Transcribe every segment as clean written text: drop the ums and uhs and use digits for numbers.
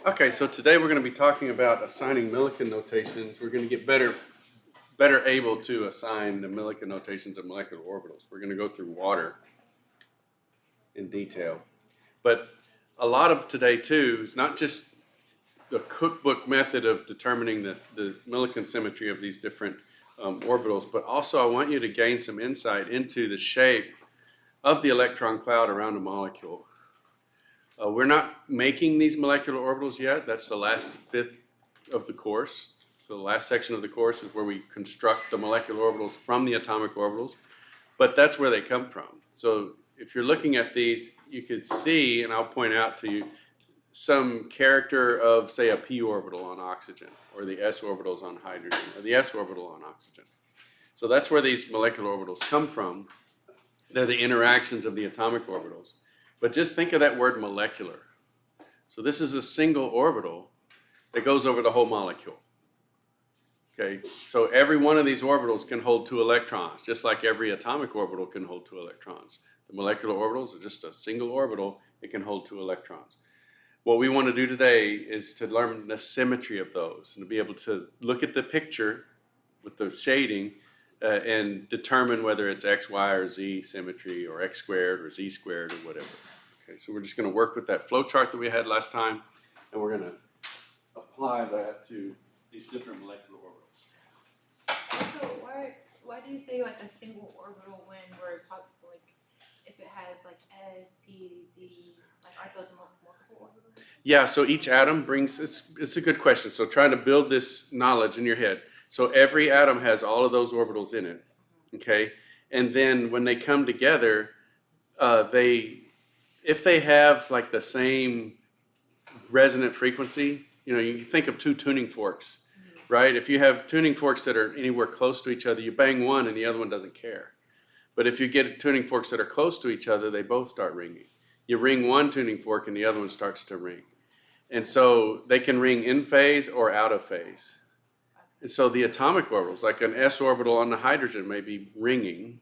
Okay, so today we're going to be talking about assigning Mulliken notations. We're going to get better able to assign the Mulliken notations of molecular orbitals. We're going to go through water in detail. But a lot of today too is not just the cookbook method of determining the Mulliken symmetry of these different orbitals, but also I want you to gain some insight into the shape of the electron cloud around a molecule. We're not making these molecular orbitals yet. That's the last fifth of the course. So the last section of the course is where we construct the molecular orbitals from the atomic orbitals, but that's where they come from. So if you're looking at these, you could see, and I'll point out to you, some character of, say, a p orbital on oxygen, or the s orbitals on hydrogen, or the s orbital on oxygen. So that's where these molecular orbitals come from. They're the interactions of the atomic orbitals. But just think of that word molecular. So this is a single orbital that goes over the whole molecule. Okay, so every one of these orbitals can hold 2 electrons, just like every atomic orbital can hold 2 electrons. The molecular orbitals are just a single orbital, it can hold 2 electrons. What we want to do today is to learn the symmetry of those and to be able to look at the picture with the shading and determine whether it's x, y, or z symmetry, or x squared, or z squared, or whatever. Okay, so we're just going to work with that flow chart that we had last time, and we're going to apply that to these different molecular orbitals. So why do you say like a single orbital when we're talking like if it has like S, P, D, like aren't those multiple orbitals? Yeah, so each atom brings, it's a good question. So trying to build this knowledge in your head. So every atom has all of those orbitals in it, okay? And then when they come together, if they have like the same resonant frequency, you know, you think of 2 tuning forks, right? If you have tuning forks that are anywhere close to each other, you bang one and the other one doesn't care. But if you get tuning forks that are close to each other, they both start ringing. You ring one tuning fork and the other one starts to ring. And so they can ring in phase or out of phase. And so the atomic orbitals, like an s orbital on the hydrogen, may be ringing,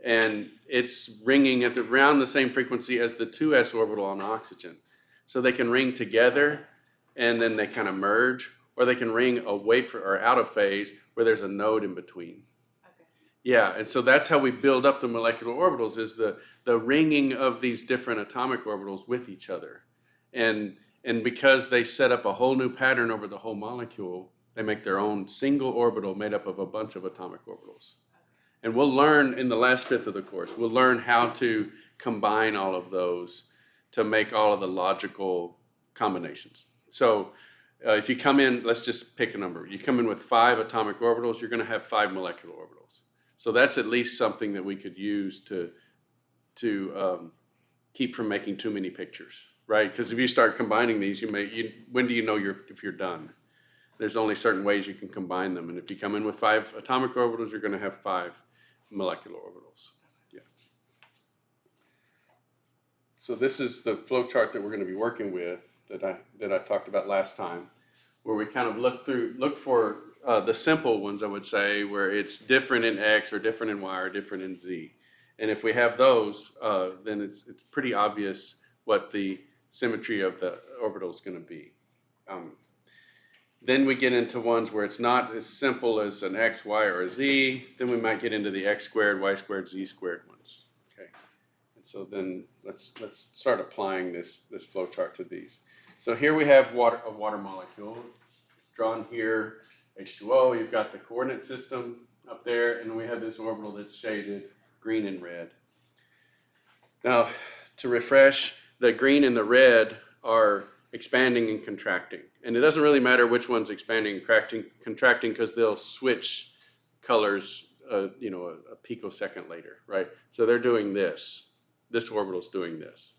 and it's ringing at around the same frequency as the 2s orbital on oxygen. So they can ring together, and then they kind of merge, or they can ring away or out of phase where there's a node in between. Okay. Yeah, and so that's how we build up the molecular orbitals, is the ringing of these different atomic orbitals with each other. And because they set up a whole new pattern over the whole molecule, they make their own single orbital made up of a bunch of atomic orbitals. And we'll learn in the last fifth of the course, we'll learn how to combine all of those to make all of the logical combinations. So if you come in, let's just pick a number. You come in with 5 atomic orbitals, you're going to have 5 molecular orbitals. So that's at least something that we could use to keep from making too many pictures, right? Because if you start combining these, when do you know if you're done? There's only certain ways you can combine them. And if you come in with 5 atomic orbitals, you're going to have 5 molecular orbitals. Yeah. So this is the flow chart that we're going to be working with that I talked about last time, where we kind of look for the simple ones, I would say, where it's different in X or different in Y or different in Z. And if we have those, then it's pretty obvious what the symmetry of the orbital is going to be. Then we get into ones where it's not as simple as an X, Y, or a Z. Then we might get into the X squared, Y squared, Z squared ones. Okay. And so then let's start applying this flow chart to these. So here we have a water molecule. It's drawn here, H2O. You've got the coordinate system up there, and we have this orbital that's shaded green and red. Now, to refresh, the green and the red are expanding and contracting. And it doesn't really matter which one's expanding and contracting because they'll switch colors, a picosecond later, right? So they're doing this. This orbital's doing this.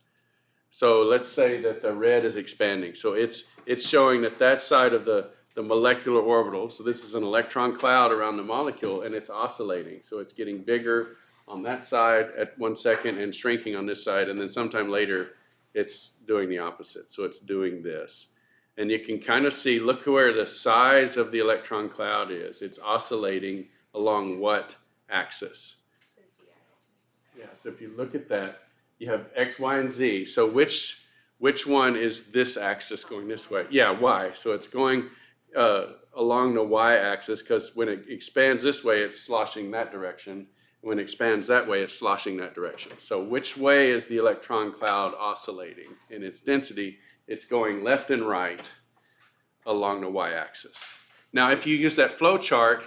So let's say that the red is expanding. So it's showing that side of the molecular orbital, so this is an electron cloud around the molecule, and it's oscillating. So it's getting bigger on that side at 1 second and shrinking on this side, and then sometime later it's doing the opposite. So it's doing this. And you can kind of see, look where the size of the electron cloud is. It's oscillating along what axis? Yeah, so if you look at that, you have X, Y, and Z. So which which one is this axis going this way? Yeah, y. So it's going along the y-axis, because when it expands this way, it's sloshing that direction. When it expands that way, it's sloshing that direction. So which way is the electron cloud oscillating in its density? It's going left and right along the y-axis. Now, if you use that flow chart,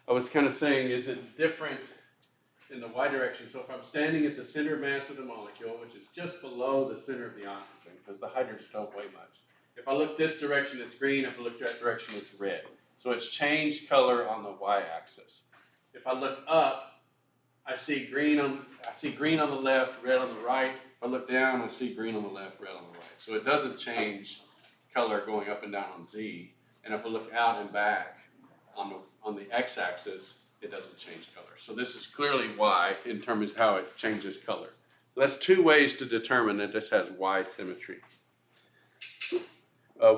I was kind of saying, is it different in the y direction? So if I'm standing at the center mass of the molecule, which is just below the center of the oxygen, because the hydrogens don't weigh much. If I look this direction, it's green. If I look that direction, it's red. So it's changed color on the y-axis. If I look up, I see green on the left, red on the right. If I look down, I see green on the left, red on the right. So it doesn't change color going up and down on z. And if I look out and back on the x-axis, it doesn't change color. So this is clearly y in terms of how it changes color. So that's two ways to determine that this has y symmetry.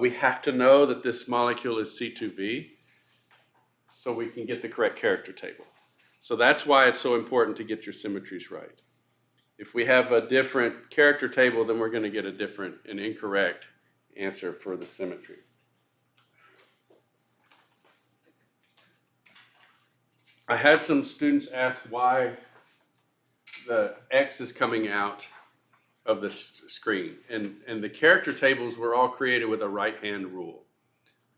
We have to know that this molecule is C2V so we can get the correct character table. So that's why it's so important to get your symmetries right. If we have a different character table, then we're going to get a different and incorrect answer for the symmetry. I had some students ask why the X is coming out of the screen. And the character tables were all created with a right-hand rule.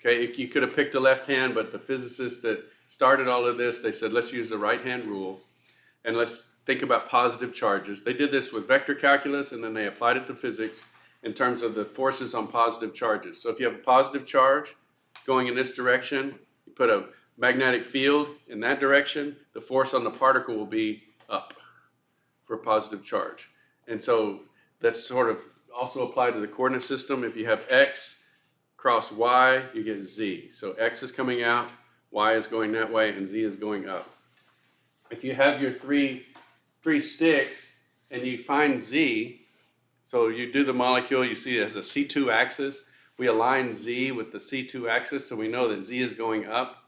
Okay, you could have picked a left hand, but the physicists that started all of this, they said, let's use the right-hand rule and let's think about positive charges. They did this with vector calculus, and then they applied it to physics in terms of the forces on positive charges. So if you have a positive charge going in this direction, you put a magnetic field in that direction, the force on the particle will be up for a positive charge. And so that's sort of also applied to the coordinate system. If you have X cross Y, you get Z. So X is coming out, Y is going that way, and Z is going up. If you have your three sticks and you find Z, so you do the molecule, you see it has a C2 axis. We align Z with the C2 axis, so we know that Z is going up.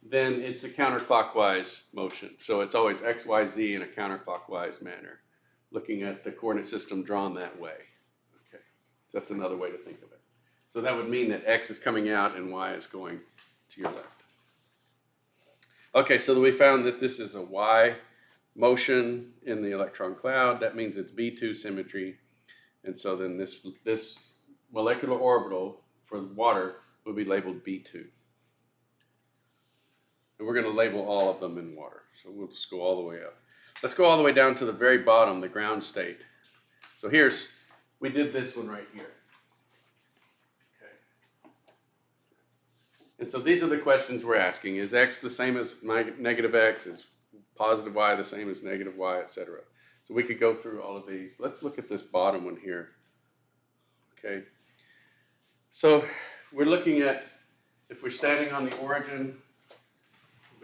Then it's a counterclockwise motion. So it's always X, Y, Z in a counterclockwise manner, looking at the coordinate system drawn that way. Okay, that's another way to think of it. So that would mean that X is coming out and Y is going to your left. Okay, so we found that this is a Y motion in the electron cloud. That means it's B2 symmetry. And so then this molecular orbital for water will be labeled B2. And we're going to label all of them in water. So we'll just go all the way up. Let's go all the way down to the very bottom, the ground state. So we did this one right here. Okay. And so these are the questions we're asking. Is X the same as negative X? Is positive Y the same as negative Y, etc.? So we could go through all of these. Let's look at this bottom one here. Okay. So we're looking at, if we're standing on the origin,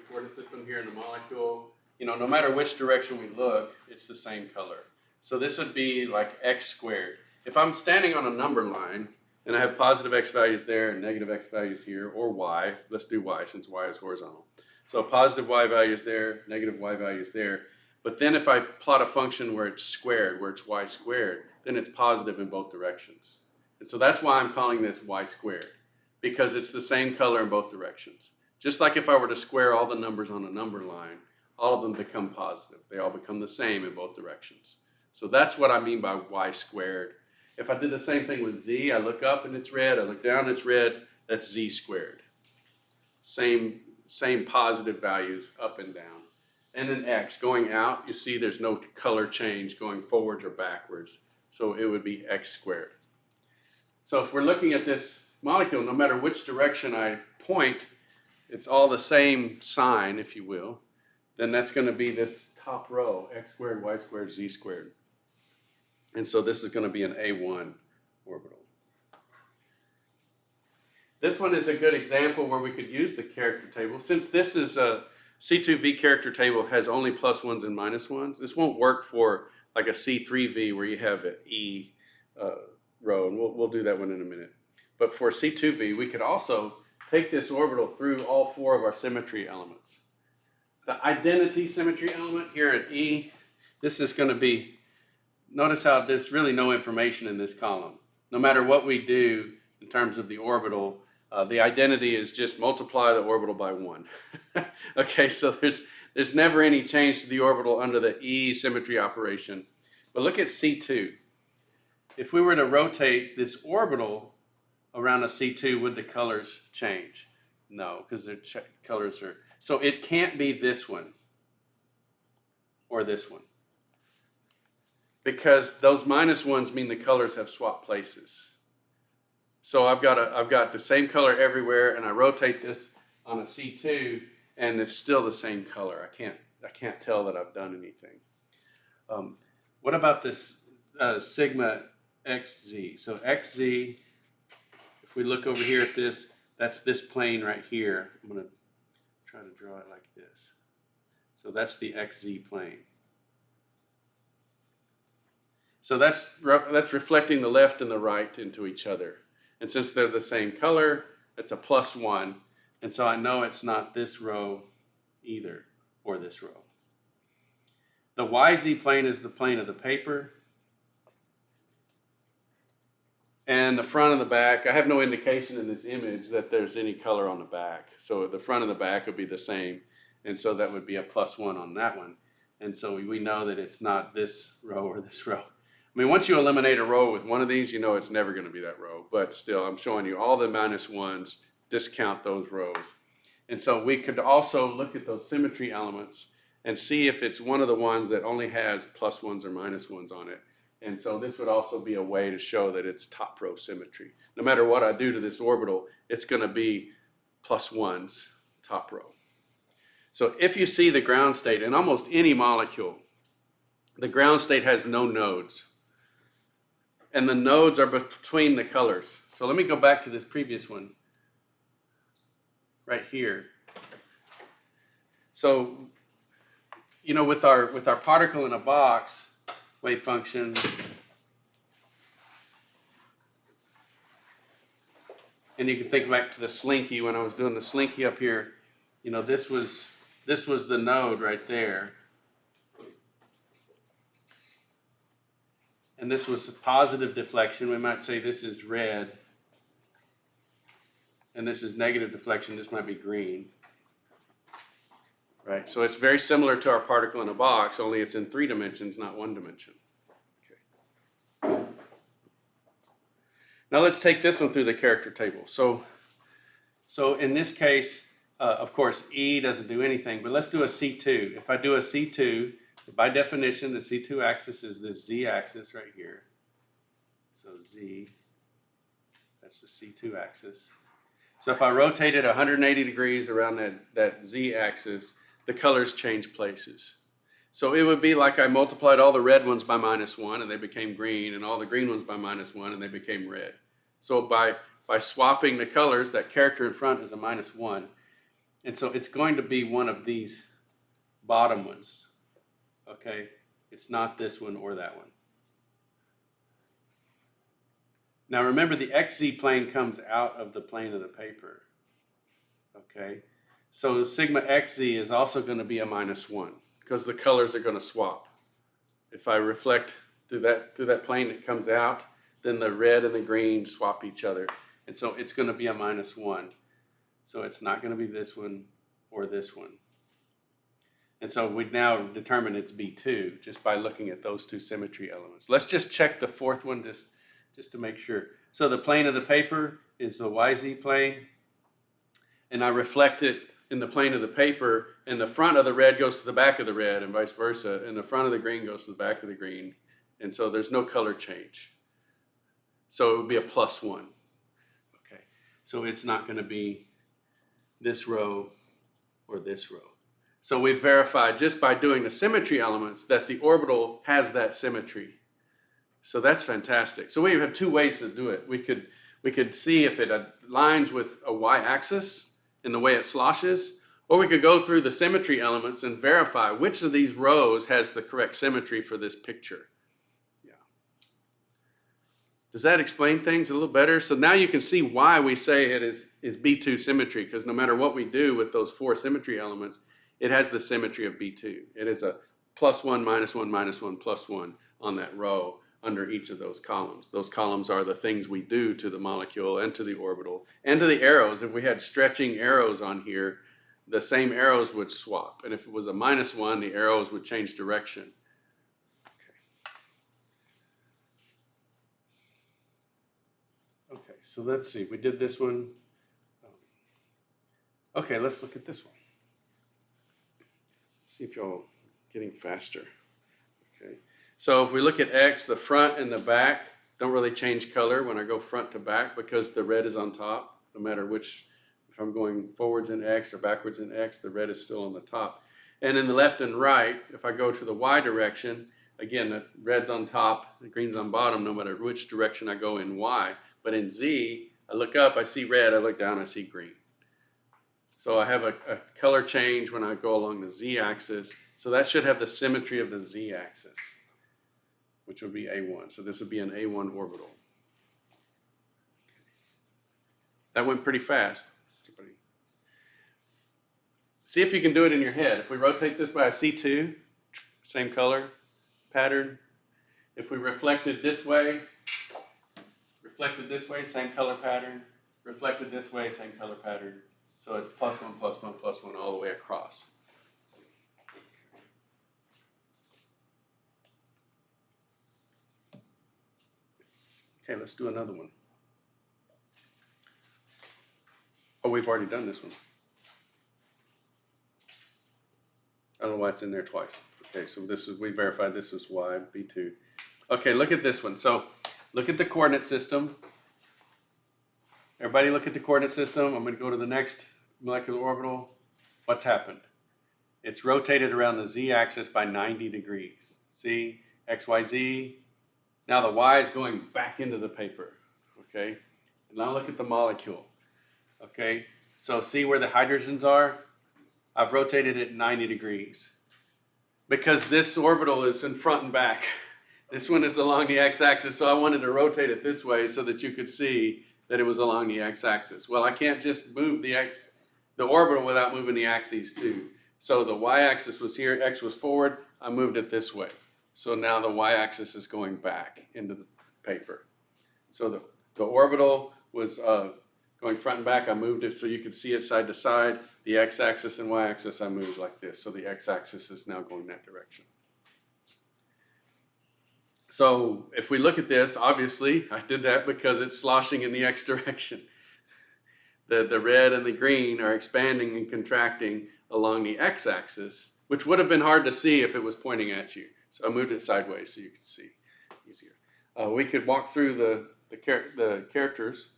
coordinate system here in the molecule, no matter which direction we look, it's the same color. So this would be like X squared. If I'm standing on a number line and I have positive X values there and negative X values here, or Y, let's do Y since Y is horizontal. So positive Y values there, negative Y values there. But then if I plot a function where it's squared, where it's Y squared, then it's positive in both directions. And so that's why I'm calling this Y squared, because it's the same color in both directions. Just like if I were to square all the numbers on a number line, all of them become positive. They all become the same in both directions. So that's what I mean by Y squared. If I did the same thing with Z, I look up and it's red, I look down and it's red, that's Z squared. Same positive values up and down. And then X, going out, you see there's no color change going forwards or backwards. So it would be X squared. So if we're looking at this molecule, no matter which direction I point, it's all the same sign, if you will, then that's going to be this top row, X squared, Y squared, Z squared. And so this is going to be an A1 orbital. This one is a good example where we could use the character table. Since this is a C2V character table has only plus ones and minus ones, this won't work for like a C3V where you have an E row, and we'll do that one in a minute. But for C2V, we could also take this orbital through all four of our symmetry elements. The identity symmetry element here at E, this is going to be, notice how there's really no information in this column. no matter what we do in terms of the orbital, the identity is just multiply the orbital by 1. Okay, so there's never any change to the orbital under the E symmetry operation. But look at C2. If we were to rotate this orbital around a C2, would the colors change? No, because the colors are... So it can't be this one or this one, because those -1s mean the colors have swapped places. So I've got the same color everywhere, and I rotate this on a C2, and it's still the same color. I can't tell that I've done anything. What about this sigma xz? So xz, if we look over here at this, that's this plane right here. I'm going to try to draw it like this. So that's the xz plane. So that's reflecting the left and the right into each other. And since they're the same color, it's a +1. And so I know it's not this row either, or this row. The YZ plane is the plane of the paper. And the front and the back, I have no indication in this image that there's any color on the back. So the front and the back would be the same. And so that would be a +1 on that one. And so we know that it's not this row or this row. I mean, once you eliminate a row with one of these, you know it's never going to be that row. But still, I'm showing you all the -1s, discount those rows. And so we could also look at those symmetry elements and see if it's one of the ones that only has +1s or -1s on it. And so this would also be a way to show that it's top row symmetry. No matter what I do to this orbital, it's going to be +1s top row. So if you see the ground state in almost any molecule, the ground state has no nodes. And the nodes are between the colors. So let me go back to this previous one right here. So, you know, with our particle in a box wave function, and you can think back to the slinky when I was doing the slinky up here. You know, this was the node right there. And this was positive deflection. We might say this is red. And this is negative deflection. This might be green. Right? So it's very similar to our particle in a box, only it's in 3 dimensions, not 1 dimension. Okay. Now let's take this one through the character table. So in this case, of course, E doesn't do anything, but let's do a C2. If I do a C2, by definition, the C2 axis is this Z axis right here. So Z, that's the C2 axis. So if I rotate it 180 degrees around that Z axis, the colors change places. So it would be like I multiplied all the red ones by -1 and they became green, and all the green ones by -1 and they became red. So by swapping the colors, that character in front is a -1. And so it's going to be one of these bottom ones. Okay, it's not this one or that one. Now remember, the XZ plane comes out of the plane of the paper. Okay, so the sigma XZ is also going to be a -1 because the colors are going to swap. If I reflect through that plane that comes out, then the red and the green swap each other. And so it's going to be a -1. So it's not going to be this one or this one. And so we now determine it's B2 just by looking at those 2 symmetry elements. Let's just check the 4th one just to make sure. So the plane of the paper is the YZ plane, and I reflect it in the plane of the paper, and the front of the red goes to the back of the red and vice versa, and the front of the green goes to the back of the green, and so there's no color change. So it would be a +1. Okay, so it's not going to be this row or this row. So we've verified just by doing the symmetry elements that the orbital has that symmetry. So that's fantastic. So we have 2 ways to do it. We could see if it aligns with a y-axis in the way it sloshes, or we could go through the symmetry elements and verify which of these rows has the correct symmetry for this picture. Yeah. Does that explain things a little better? So now you can see why we say it is B2 symmetry, because no matter what we do with those 4 symmetry elements, it has the symmetry of B2. It is a +1, -1, -1, +1 on that row, under each of those columns. Those columns are the things we do to the molecule and to the orbital and to the arrows. If we had stretching arrows on here, the same arrows would swap. And if it was a -1, the arrows would change direction. Okay, so let's see. We did this one. Okay, let's look at this one. Let's see if y'all getting faster. Okay. So if we look at X, the front and the back don't really change color when I go front to back because the red is on top. No matter which, if I'm going forwards in X or backwards in X, the red is still on the top. And in the left and right, if I go to the Y direction, again, the red's on top, the green's on bottom, no matter which direction I go in Y. But in Z, I look up, I see red, I look down, I see green. So I have a color change when I go along the Z-axis. So that should have the symmetry of the Z-axis, which would be A1. So this would be an A1 orbital. That went pretty fast. See if you can do it in your head. If we rotate this by a C2, same color pattern. If we reflected this way, same color pattern. Reflected this way, same color pattern. So it's +1, +1, +1 all the way across. Okay, let's do another one. Oh, we've already done this one. I don't know why it's in there twice. Okay, so this is, we verified this is Y, B2. Okay, look at this one. So look at the coordinate system. Everybody look at the coordinate system. I'm going to go to the next molecular orbital. What's happened? It's rotated around the Z-axis by 90 degrees. See, X, Y, Z. Now the Y is going back into the paper. Okay, and now look at the molecule. Okay, so see where the hydrogens are? I've rotated it 90 degrees because this orbital is in front and back. This one is along the x-axis, so I wanted to rotate it this way so that you could see that it was along the x-axis. Well, I can't just move the orbital without moving the axes too. So the y-axis was here, x was forward, I moved it this way. So now the y-axis is going back into the paper. So the orbital was going front and back, I moved it so you could see it side to side. The x-axis and y-axis I moved like this. So the x-axis is now going that direction. So if we look at this, obviously I did that because it's sloshing in the x direction. The red and the green are expanding and contracting along the x-axis, which would have been hard to see if it was pointing at you. So I moved it sideways so you could see easier. We could walk through the characters.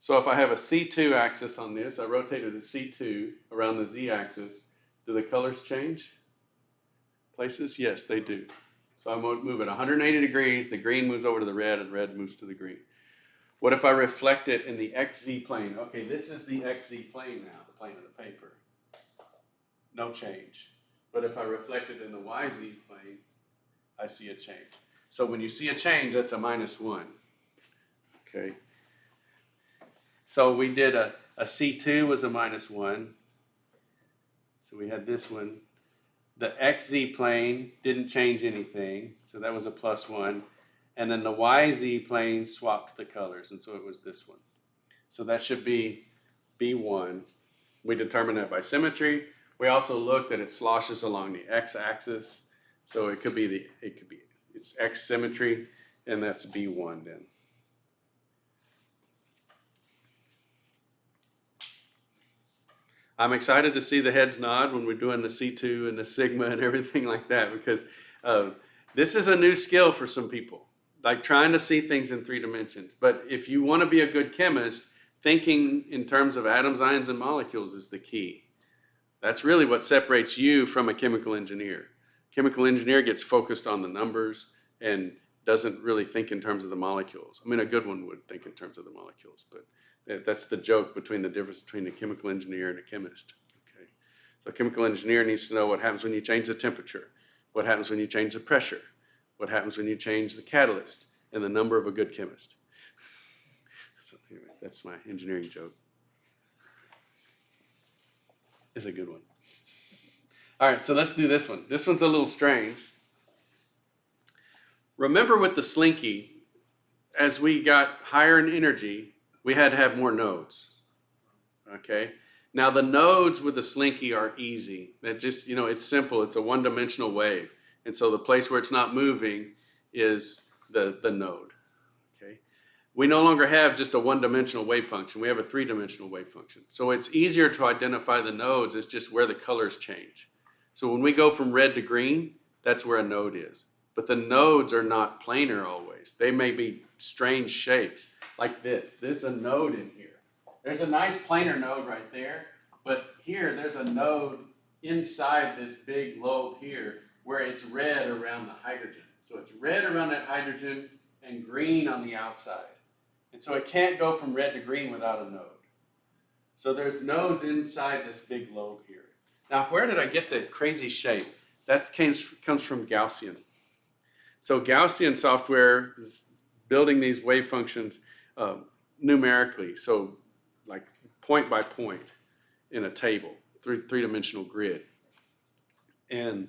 So if I have a C2 axis on this, I rotated a C2 around the Z-axis. Do the colors change places? Yes, they do. So I move it 180 degrees, the green moves over to the red, and red moves to the green. What if I reflect it in the XZ plane? Okay, this is the XZ plane now, the plane of the paper. No change. But if I reflect it in the YZ plane, I see a change. So when you see a change, that's a -1. Okay. So we did a C2 was a -1. So we had this one. The XZ plane didn't change anything, so that was a +1. And then the YZ plane swapped the colors, and so it was this one. So that should be B1. We determined that by symmetry. We also looked that it sloshes along the x-axis, so it could be it's X symmetry, and that's B1 then. I'm excited to see the heads nod when we're doing the C2 and the sigma and everything like that, because this is a new skill for some people, like trying to see things in 3 dimensions. But if you want to be a good chemist, thinking in terms of atoms, ions, and molecules is the key. That's really what separates you from a chemical engineer. Chemical engineer gets focused on the numbers and doesn't really think in terms of the molecules. I mean, a good one would think in terms of the molecules, but that's the joke between the difference between a chemical engineer and a chemist. Okay, so a chemical engineer needs to know what happens when you change the temperature, what happens when you change the pressure, what happens when you change the catalyst, and the number of a good chemist. So anyway, that's my engineering joke. It's a good one. All right, so let's do this one. This one's a little strange. Remember with the slinky, as we got higher in energy, we had to have more nodes. Okay. Now the nodes with the slinky are easy. That just, it's simple. It's a one-dimensional wave. And so the place where it's not moving is the node. Okay. We no longer have just a one-dimensional wave function. We have a three-dimensional wave function. So it's easier to identify the nodes. It's just where the colors change. So when we go from red to green, that's where a node is. But the nodes are not planar always. They may be strange shapes like this. There's a node in here. There's a nice planar node right there. But here, there's a node inside this big lobe here where it's red around the hydrogen. So it's red around that hydrogen and green on the outside. And so it can't go from red to green without a node. So there's nodes inside this big lobe here. Now, where did I get that crazy shape? That comes from Gaussian. So Gaussian software is building these wave functions numerically, so like point by point in a table, three-dimensional grid. And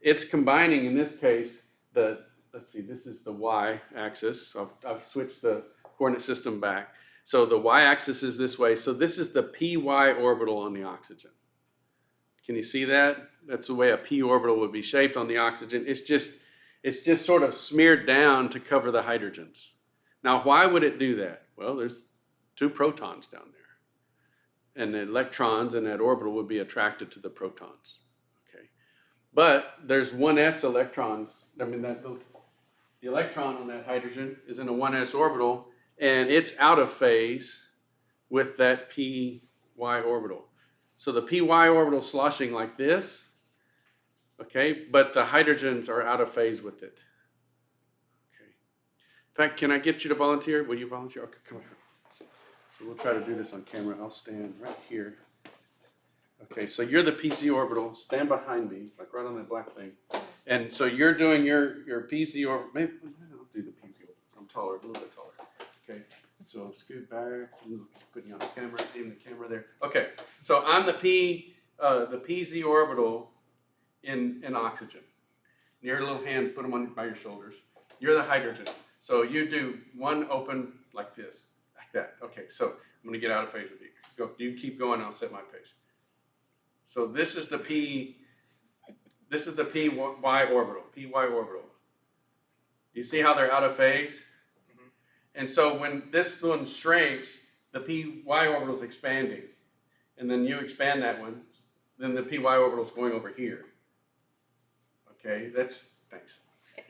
it's combining, in this case, let's see, this is the y-axis. So I've switched the coordinate system back. So the y-axis is this way. So this is the py orbital on the oxygen. Can you see that? That's the way a p orbital would be shaped on the oxygen. It's just sort of smeared down to cover the hydrogens. Now, why would it do that? Well, there's 2 protons down there. And the electrons in that orbital would be attracted to the protons. Okay. But there's 1s electrons. I mean, the electron on that hydrogen is in a 1s orbital, and it's out of phase with that py orbital. So the py orbital is sloshing like this, okay, but the hydrogens are out of phase with it. Okay. In fact, can I get you to volunteer? Will you volunteer? Okay, come here. So we'll try to do this on camera. I'll stand right here. Okay, so you're the PC orbital. Stand behind me, like right on that black thing. And so you're doing your PC orbital. Maybe I'll do the PC orbital. I'm taller, a little bit taller. Okay, so scoot back. Putting you on the camera, aim the camera there. Okay, so I'm the PZ orbital in oxygen. Your little hands, put them on by your shoulders. You're the hydrogens. So you do one open like this, like that. Okay, so I'm going to get out of phase with you. Go, you keep going. I'll set my pace. So this is the py orbital. Py orbital. You see how they're out of phase? Mm-hmm. And so when this one shrinks, the py orbital is expanding, and then you expand that one, then the py orbital is going over here. Okay, thanks.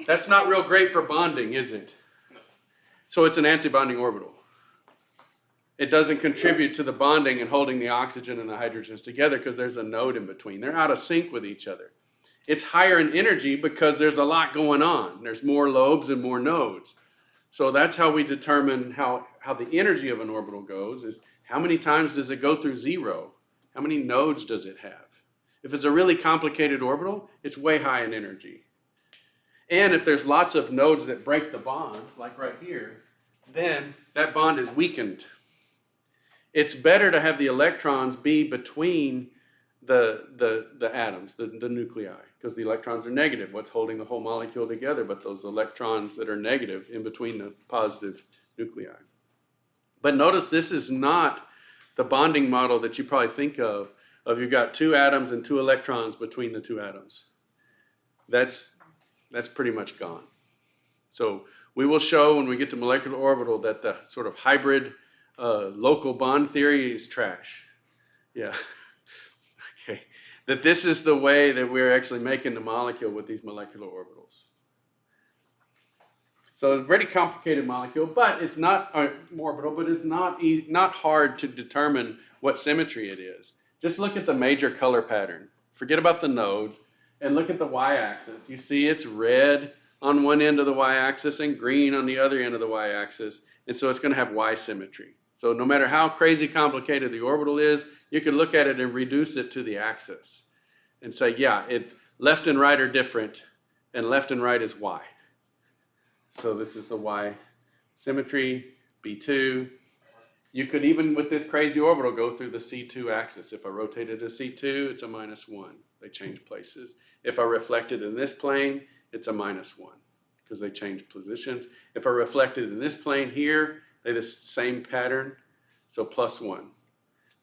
That's not real great for bonding, is it? No. So it's an antibonding orbital. It doesn't contribute to the bonding and holding the oxygen and the hydrogens together because there's a node in between. They're out of sync with each other. It's higher in energy because there's a lot going on. There's more lobes and more nodes. So that's how we determine how the energy of an orbital goes, is how many times does it go through zero? How many nodes does it have? If it's a really complicated orbital, it's way high in energy. And if there's lots of nodes that break the bonds, like right here, then that bond is weakened. It's better to have the electrons be between the atoms, the nuclei, because the electrons are negative. What's holding the whole molecule together but those electrons that are negative in between the positive nuclei. But notice this is not the bonding model that you probably think of you've got 2 atoms and 2 electrons between the 2 atoms. That's pretty much gone. So we will show when we get to molecular orbital that the sort of hybrid local bond theory is trash. Yeah. Okay. That this is the way that we're actually making the molecule with these molecular orbitals. So it's a very complicated molecule, but it's not orbital, but it's not hard to determine what symmetry it is. Just look at the major color pattern. Forget about the nodes and look at the y-axis. You see it's red on one end of the y-axis and green on the other end of the y-axis. And so it's going to have y-symmetry. So no matter how crazy complicated the orbital is, you can look at it and reduce it to the axis and say, yeah, left and right are different, and left and right is y. So this is the y symmetry, B2. You could even, with this crazy orbital, go through the C2 axis. If I rotated to C2, it's a -1. They change places. If I reflected in this plane, it's a -1. because they change positions. If I reflected in this plane here, they have the same pattern, so plus 1.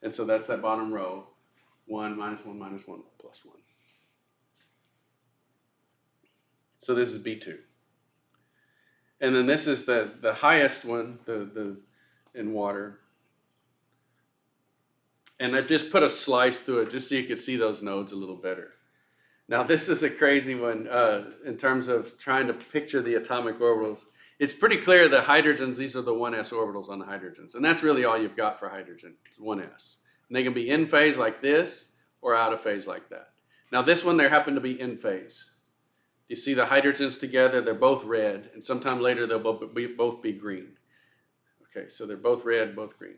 And so that's that bottom row, 1, minus 1, minus 1, plus 1. So this is B2. And then this is the highest one, the in water. And I just put a slice through it just so you could see those nodes a little better. Now this is a crazy one in terms of trying to picture the atomic orbitals. It's pretty clear the hydrogens, these are the 1s orbitals on the hydrogens. And that's really all you've got for hydrogen, 1s. And they can be in phase like this or out of phase like that. Now this one, they happen to be in phase. You see the hydrogens together, they're both red, and sometime later they'll both be green. Okay, so they're both red, both green.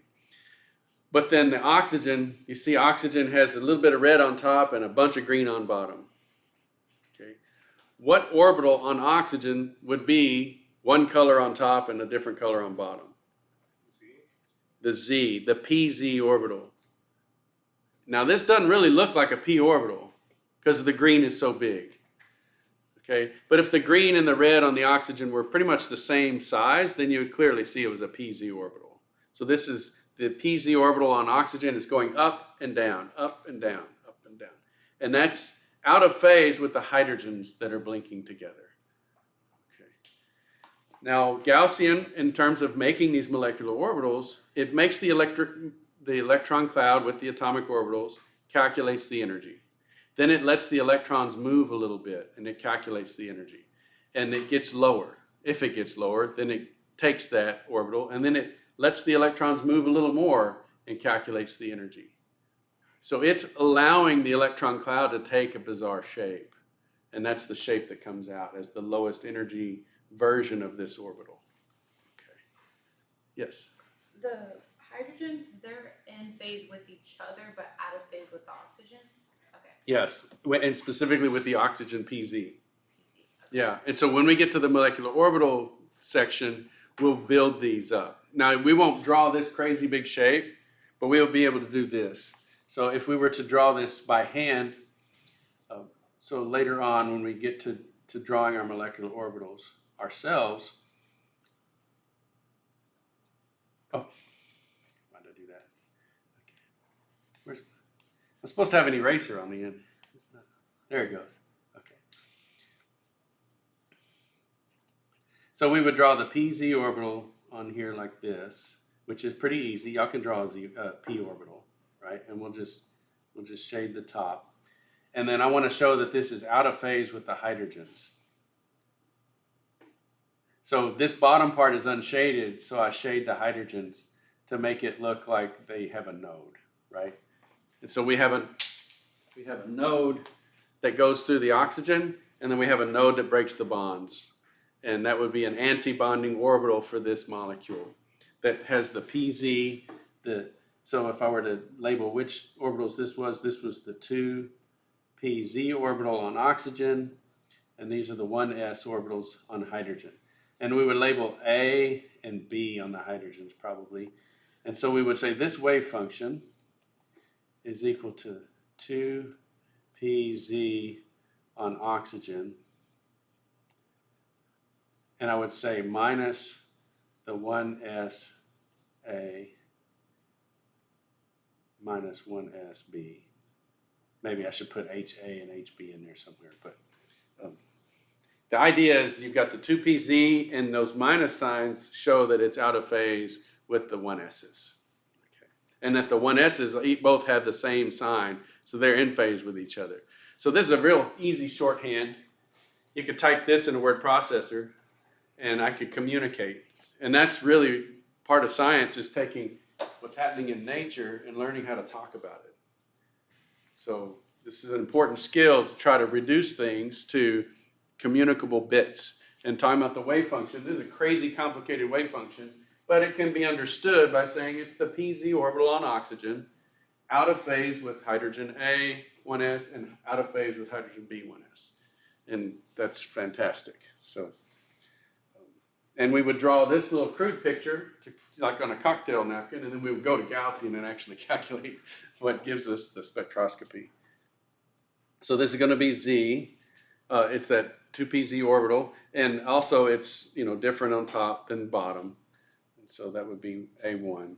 But then the oxygen, you see oxygen has a little bit of red on top and a bunch of green on bottom. Okay, what orbital on oxygen would be one color on top and a different color on bottom? The Z, the PZ orbital. Now this doesn't really look like a P orbital because the green is so big. Okay, but if the green and the red on the oxygen were pretty much the same size, then you would clearly see it was a PZ orbital. So this is the PZ orbital on oxygen is going up and down, up and down, up and down. And that's out of phase with the hydrogens that are blinking together. Okay. Now Gaussian, in terms of making these molecular orbitals, it makes the electron cloud with the atomic orbitals, calculates the energy. Then it lets the electrons move a little bit and it calculates the energy. And it gets lower. If it gets lower, then it takes that orbital and then it lets the electrons move a little more and calculates the energy. So it's allowing the electron cloud to take a bizarre shape. And that's the shape that comes out as the lowest energy version of this orbital. Okay. Yes? The hydrogens, they're in phase with each other, but out of phase with the oxygen? Okay. Yes, and specifically with the oxygen PZ. Okay. Yeah, and so when we get to the molecular orbital section, we'll build these up. Now, we won't draw this crazy big shape, but we'll be able to do this. So if we were to draw this by hand, so later on when we get to drawing our molecular orbitals ourselves, oh, why did I do that? Okay. I'm supposed to have an eraser on the end. It's not, there it goes. Okay. So we would draw the PZ orbital on here like this, which is pretty easy. Y'all can draw a P orbital, right? And we'll just shade the top. And then I want to show that this is out of phase with the hydrogens. So this bottom part is unshaded, so I shade the hydrogens to make it look like they have a node, right? And so we have a node that goes through the oxygen, and then we have a node that breaks the bonds. And that would be an anti-bonding orbital for this molecule that has the PZ. So if I were to label which orbitals this was the 2PZ orbital on oxygen, and these are the 1s orbitals on hydrogen. And we would label A and B on the hydrogens probably. And so we would say this wave function is equal to 2PZ on oxygen. And I would say minus the 1SA minus 1SB. Maybe I should put HA and HB in there somewhere. But the idea is you've got the 2PZ and those minus signs show that it's out of phase with the 1S's. Okay. And that the 1S's both have the same sign, so they're in phase with each other. So this is a real easy shorthand. You could type this in a word processor and I could communicate. And that's really part of science, is taking what's happening in nature and learning how to talk about it. So this is an important skill to try to reduce things to communicable bits. And talking about the wave function, this is a crazy complicated wave function, but it can be understood by saying it's the PZ orbital on oxygen, out of phase with hydrogen A, 1s, and out of phase with hydrogen B, 1s. And that's fantastic. So, and we would draw this little crude picture, like on a cocktail napkin, and then we would go to Gaussian and actually calculate what gives us the spectroscopy. So this is going to be Z. It's that 2pz orbital, and also it's, you know, different on top than bottom. And so that would be A1.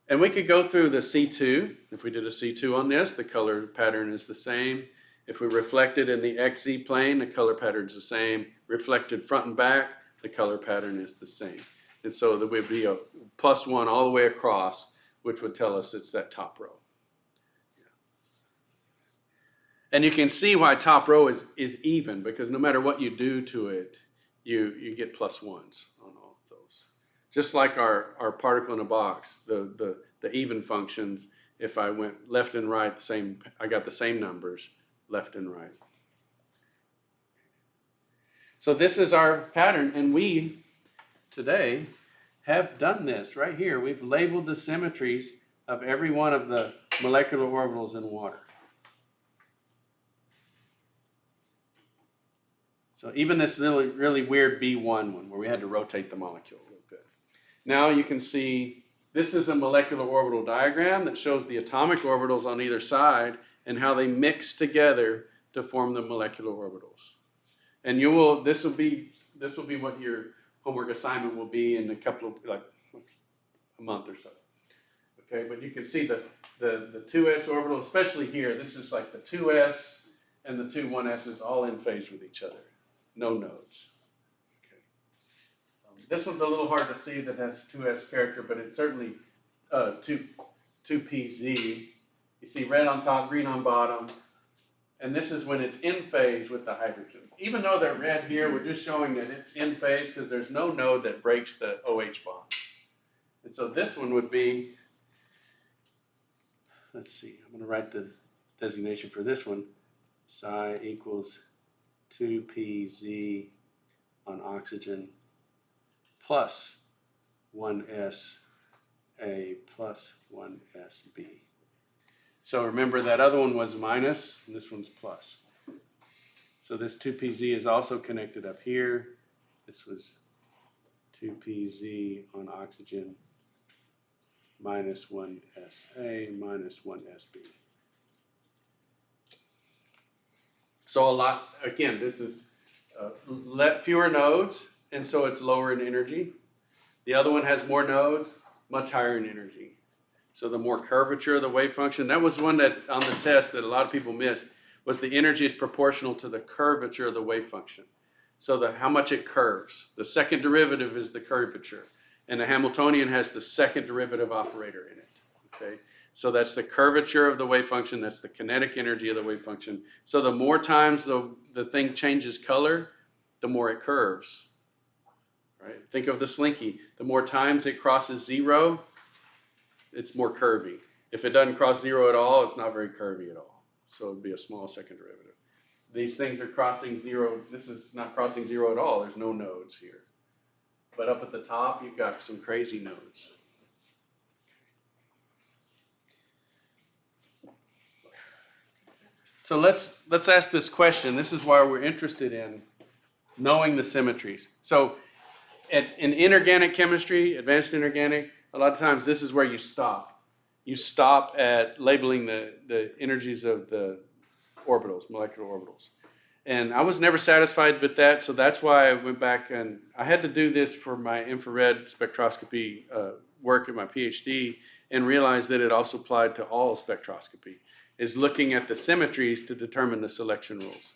And we could go through the C2. If we did a C2 on this, the color pattern is the same. If we reflect it in the XZ plane, the color pattern is the same. Reflected front and back, the color pattern is the same. And so there would be a +1 all the way across, which would tell us it's that top row. And you can see why top row is even, because no matter what you do to it, you get +1s on all of those. Just like our particle in a box, the even functions, if I went left and right, I got the same numbers, left and right. So this is our pattern, and we today have done this right here. We've labeled the symmetries of every one of the molecular orbitals in water. So even this really weird B1 one where we had to rotate the molecule a little bit. Now you can see this is a molecular orbital diagram that shows the atomic orbitals on either side and how they mix together to form the molecular orbitals. And this will be what your homework assignment will be in a couple of, like, a month or so. Okay, but you can see the 2s orbital, especially here, this is like the 2s and the two 1s's all in phase with each other. No nodes. Okay. This one's a little hard to see that has 2s character, but it's certainly 2pz. You see red on top, green on bottom. And this is when it's in phase with the hydrogens. Even though they're red here, we're just showing that it's in phase because there's no node that breaks the OH bond. And so this one would be, let's see, I'm going to write the designation for this one. Psi equals 2pz on oxygen plus 1sa plus 1sb. So remember that other one was minus and this one's plus. So this 2pz is also connected up here. This was 2pz on oxygen minus 1sa minus 1sb. So a lot, again, this is fewer nodes, and so it's lower in energy. The other one has more nodes, much higher in energy. So the more curvature of the wave function, that was one that on the test that a lot of people missed, was the energy is proportional to the curvature of the wave function. So how much it curves. The second derivative is the curvature. And the Hamiltonian has the second derivative operator in it. Okay? So that's the curvature of the wave function, that's the kinetic energy of the wave function. So the more times the thing changes color, the more it curves. Right? Think of the slinky. The more times it crosses 0, it's more curvy. If it doesn't cross 0 at all, it's not very curvy at all. So it'd be a small second derivative. These things are crossing 0. This is not crossing 0 at all. There's no nodes here. But up at the top, you've got some crazy nodes. So let's ask this question. This is why we're interested in knowing the symmetries. So in inorganic chemistry, advanced inorganic, a lot of times this is where you stop. You stop at labeling the energies of the orbitals, molecular orbitals. And I was never satisfied with that, so that's why I went back and I had to do this for my infrared spectroscopy work at my PhD and realized that it also applied to all spectroscopy, is looking at the symmetries to determine the selection rules.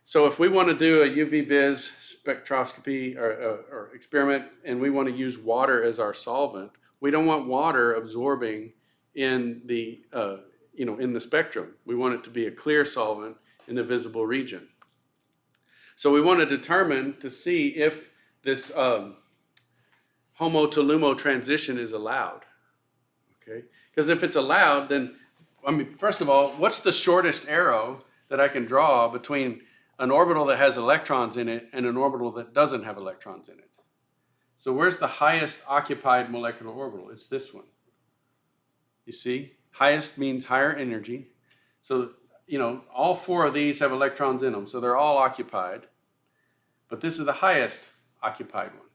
So if we want to do a UV vis spectroscopy or experiment and we want to use water as our solvent, we don't want water absorbing in the in the spectrum. We want it to be a clear solvent in the visible region. So we want to determine to see if this HOMO to LUMO transition is allowed. Okay? Because if it's allowed, then first of all, what's the shortest arrow that I can draw between an orbital that has electrons in it and an orbital that doesn't have electrons in it? So where's the highest occupied molecular orbital? It's this one. You see? Highest means higher energy. So, all 4 of these have electrons in them, so they're all occupied. But this is the highest occupied one.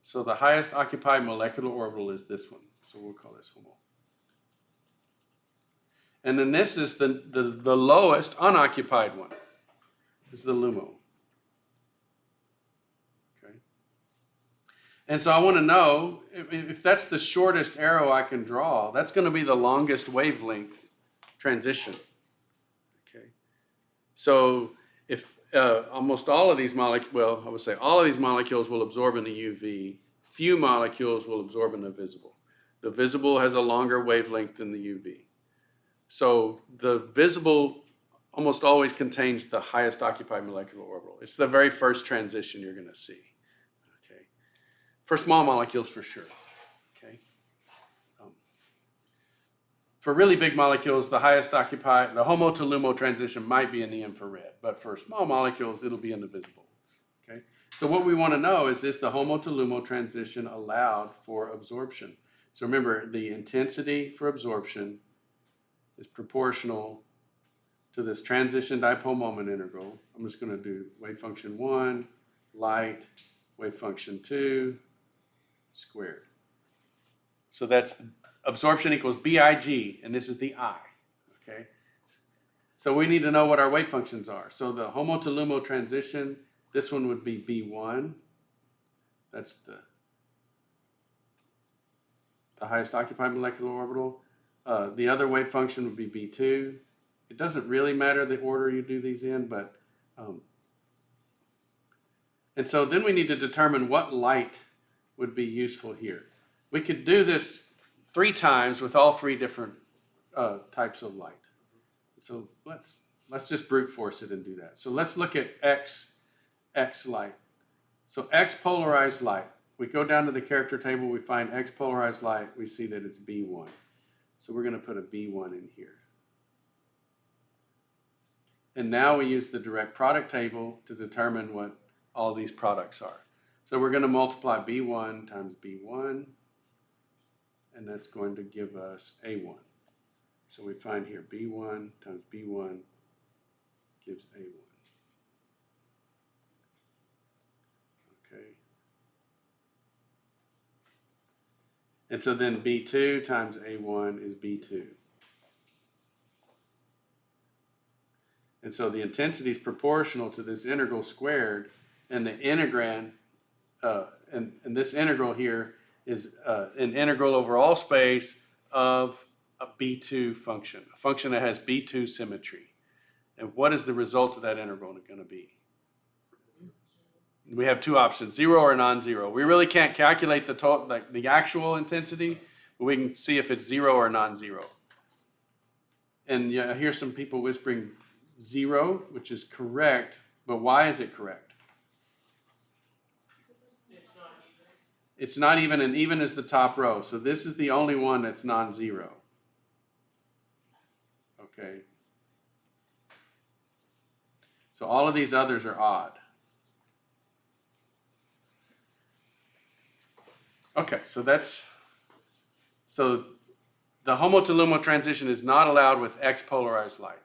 So the highest occupied molecular orbital is this one. So we'll call this HOMO. And then this is the lowest unoccupied one. is the LUMO. Okay. And so I want to know if that's the shortest arrow I can draw, that's going to be the longest wavelength transition. Okay. So if almost all of these molecules, well, I would say all of these molecules will absorb in the UV, few molecules will absorb in the visible. The visible has a longer wavelength than the UV. So the visible almost always contains the highest occupied molecular orbital. It's the very first transition you're going to see. Okay. For small molecules, for sure. Okay. For really big molecules, the highest occupied, the HOMO to LUMO transition might be in the infrared, but for small molecules, it'll be in the visible. Okay. So what we want to know is the HOMO to LUMO transition allowed for absorption? So remember, the intensity for absorption is proportional to this transition dipole moment integral. I'm just going to do wave function 1, light, wave function 2, squared. So that's absorption equals BIG, and this is the I, okay? So we need to know what our wave functions are. So the HOMO to LUMO transition, this one would be B1. That's the highest occupied molecular orbital. The other wave function would be B2. It doesn't really matter the order you do these in, but, and so then we need to determine what light would be useful here. We could do this 3 times with all 3 different types of light. So let's just brute force it and do that. So let's look at X light. So X polarized light. We go down to the character table, we find X polarized light, we see that it's B1. So we're going to put a B1 in here. And now we use the direct product table to determine what all these products are. So we're going to multiply B1 times B1, and that's going to give us A1. So we find here B1 times B1 gives A1. Okay. And so then B2 times A1 is B2. And so the intensity is proportional to this integral squared, and the integrand, and this integral here is an integral over all space of a B2 function, a function that has B2 symmetry. And what is the result of that integral going to be? We have 2 options, 0 or non-zero. We really can't calculate the total, like the actual intensity, but we can see if it's 0 or non-zero. And I hear some people whispering 0, which is correct, but why is it correct? It's not even, and even is the top row. So this is the only one that's non-zero. Okay. So all of these others are odd. Okay, so the HOMO to LUMO transition is not allowed with X polarized light.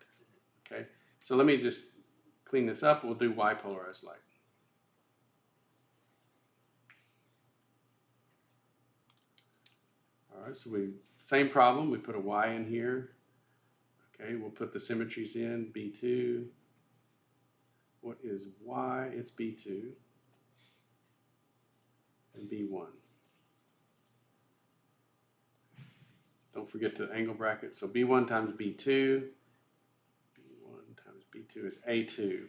Okay, so let me just clean this up. We'll do Y polarized light. All right, so same problem. We put a Y in here. Okay, we'll put the symmetries in. B2. What is Y? It's B2 and B1. Don't forget the angle bracket. So B1 times B2. B1 times B2 is A2.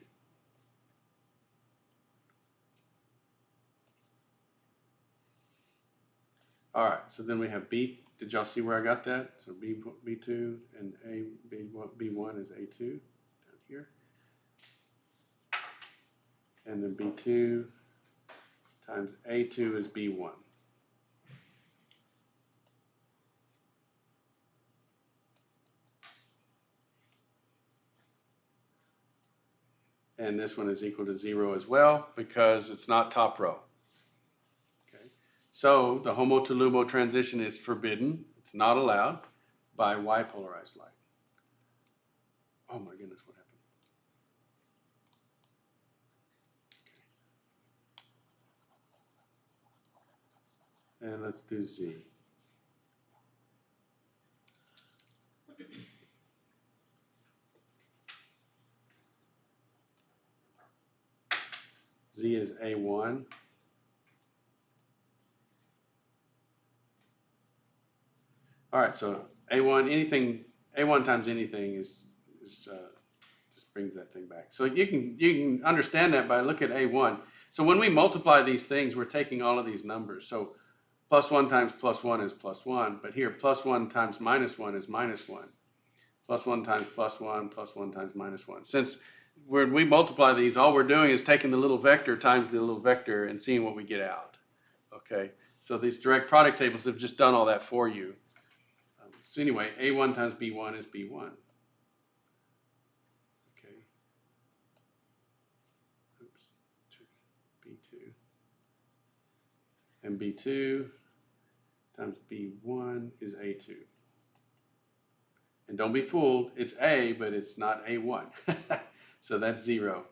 All right, so then we have B. Did y'all see where I got that? So B2 and B1 is A2 down here. And then B2 times A2 is B1. And this one is equal to 0 as well because it's not top row. Okay. So the HOMO to LUMO transition is forbidden. It's not allowed by Y polarized light. Oh my goodness, what happened? And let's do Z. Z is A1. All right, so A1, anything, A1 times anything is just brings that thing back. So you can understand that by looking at A1. So when we multiply these things, we're taking all of these numbers. So plus 1 times plus 1 is plus 1, but here plus 1 times minus 1 is minus 1. Plus 1 times plus 1, plus 1 times minus 1. Since when we multiply these, all we're doing is taking the little vector times the little vector and seeing what we get out. Okay, so these direct product tables have just done all that for you. So anyway, A1 times B1 is B1. Okay. Oops. B2. And B2 times B1 is A2. And don't be fooled, it's A, but it's not A1. So that's 0.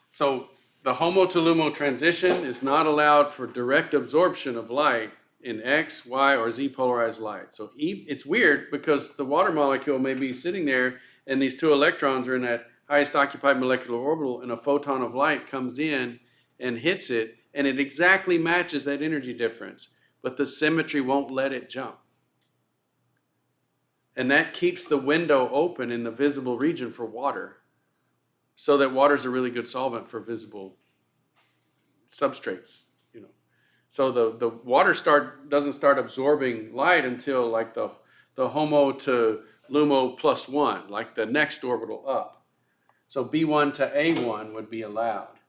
So the HOMO to LUMO transition is not allowed for direct absorption of light in X, Y, or Z polarized light. So it's weird because the water molecule may be sitting there and these two electrons are in that highest occupied molecular orbital and a photon of light comes in and hits it and it exactly matches that energy difference. But the symmetry won't let it jump. And that keeps the window open in the visible region for water. So that water is a really good solvent for visible substrates, you know. So the water doesn't start absorbing light until like the HOMO to LUMO plus 1, like the next orbital up. So B1 to A1 would be allowed.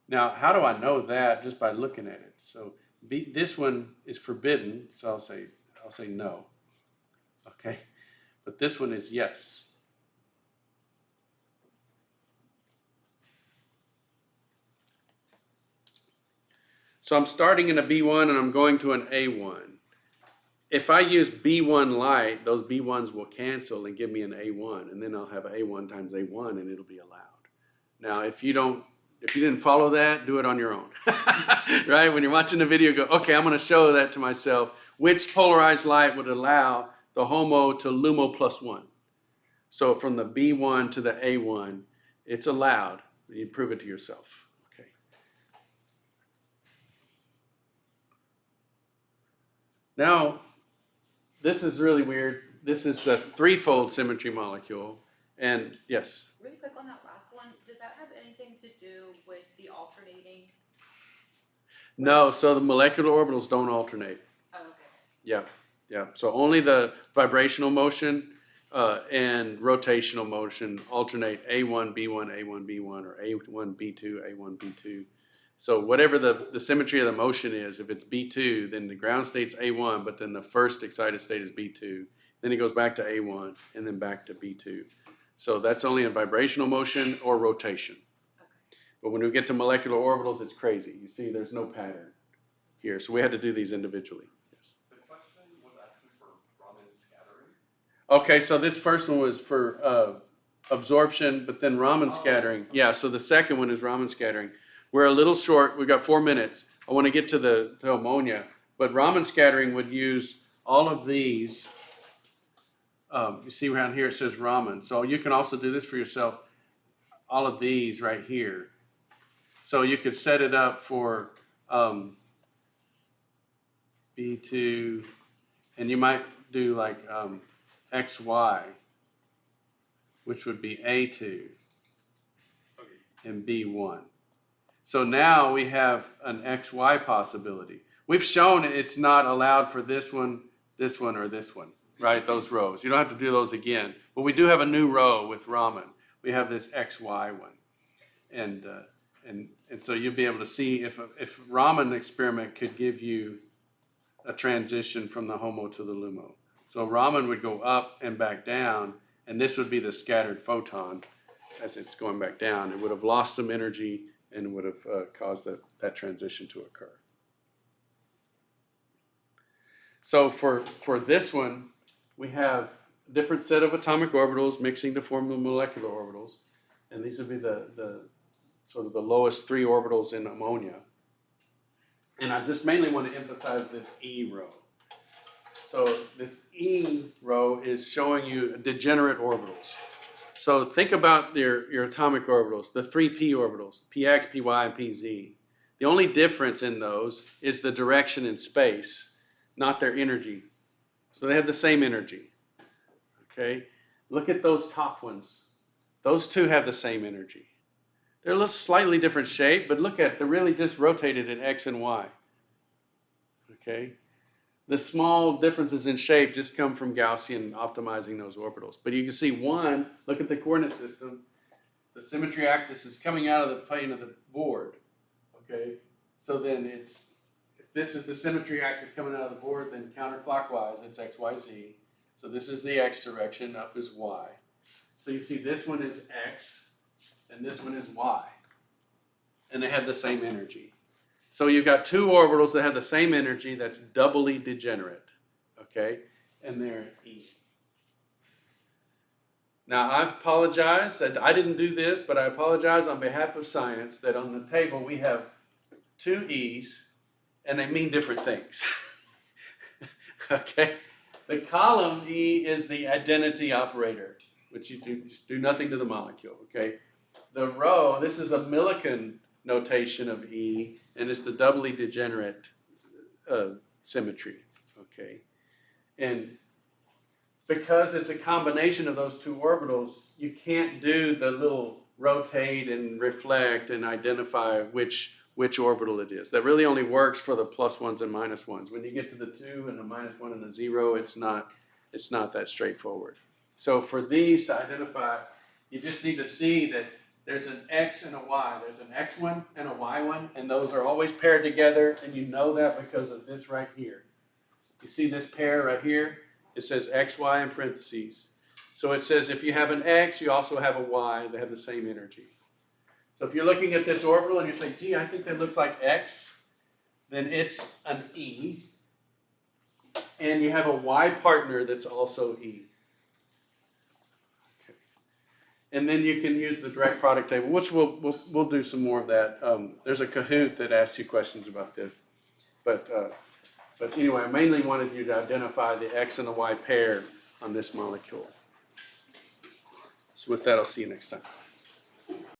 Now, how do I know that? Just by looking at it. So this one is forbidden, so I'll say no. Okay, but this one is yes. So I'm starting in a B1 and I'm going to an A1. If I use B1 light, those B1s will cancel and give me an A1, and then I'll have A1 times A1 and it'll be allowed. Now, if you didn't follow that, do it on your own. Right? When you're watching the video, go, okay, I'm going to show that to myself. Which polarized light would allow the HOMO to LUMO plus 1? So from the B1 to the A1, it's allowed. You prove it to yourself. Now, this is really weird. This is a threefold symmetry molecule. And yes? Really quick on that last one, does that have anything to do with the alternating? No, so the molecular orbitals don't alternate. Oh, okay. Yeah. So only the vibrational motion and rotational motion alternate A1, B1, A1, B1, or A1, B2, A1, B2. So whatever the symmetry of the motion is, if it's B2, then the ground state's A1, but then the first excited state is B2. Then it goes back to A1 and then back to B2. So that's only in vibrational motion or rotation. Okay. But when we get to molecular orbitals, it's crazy. You see, there's no pattern here. So we had to do these individually. Yes. The question was asking for Raman scattering. Okay, so this first one was for absorption, but then Raman scattering. Yeah, so the second one is Raman scattering. We're a little short. We've got 4 minutes. I want to get to ammonia. But Raman scattering would use all of these. You see around here it says Raman. So you can also do this for yourself. All of these right here. So you could set it up for B2. And you might do like XY, which would be A2 and B1. So now we have an XY possibility. We've shown it's not allowed for this one, or this one, right? Those rows. You don't have to do those again. But we do have a new row with Raman. We have this XY one. And so you'll be able to see if Raman experiment could give you a transition from the HOMO to the LUMO. So Raman would go up and back down, and this would be the scattered photon as it's going back down. It would have lost some energy and would have caused that transition to occur. So for this one, we have a different set of atomic orbitals mixing to form the molecular orbitals. And these would be the sort of the lowest 3 orbitals in ammonia. And I just mainly want to emphasize this E row. So this E row is showing you degenerate orbitals. So think about your atomic orbitals, the three p orbitals, px, py, and pz. The only difference in those is the direction in space, not their energy. So they have the same energy. Okay? Look at those top ones. Those two have the same energy. They're a slightly different shape, but look at, they're really just rotated in x and y. Okay? The small differences in shape just come from Gaussian optimizing those orbitals. But you can see one, look at the coordinate system. The symmetry axis is coming out of the plane of the board. Okay? So then it's, if this is the symmetry axis coming out of the board, then counterclockwise, it's x, y, z. So this is the x direction, up is y. So you see this one is x, and this one is y. And they have the same energy. So you've got two orbitals that have the same energy that's doubly degenerate, okay? And they're E. Now, I apologize that I didn't do this, but I apologize on behalf of science that on the table we have two E's, and they mean different things, okay? The column E is the identity operator, which you just do nothing to the molecule, okay? The row, this is a Mulliken notation of E, and it's the doubly degenerate symmetry, okay? And because it's a combination of those two orbitals, you can't do the little rotate and reflect and identify which orbital it is. That really only works for the plus ones and minus ones. When you get to the 2 and the minus 1 and the 0, it's not that straightforward. So for these to identify, you just need to see that there's an X and a Y. There's an X one and a Y one, and those are always paired together, and you know that because of this right here. You see this pair right here? It says XY in parentheses. So it says if you have an X, you also have a Y. They have the same energy. So if you're looking at this orbital and you say, gee, I think that looks like X, then it's an E. And you have a Y partner that's also E. Okay. And then you can use the direct product table, which we'll do some more of that. There's a Kahoot that asks you questions about this. But anyway, I mainly wanted you to identify the X and the Y pair on this molecule. So with that, I'll see you next time.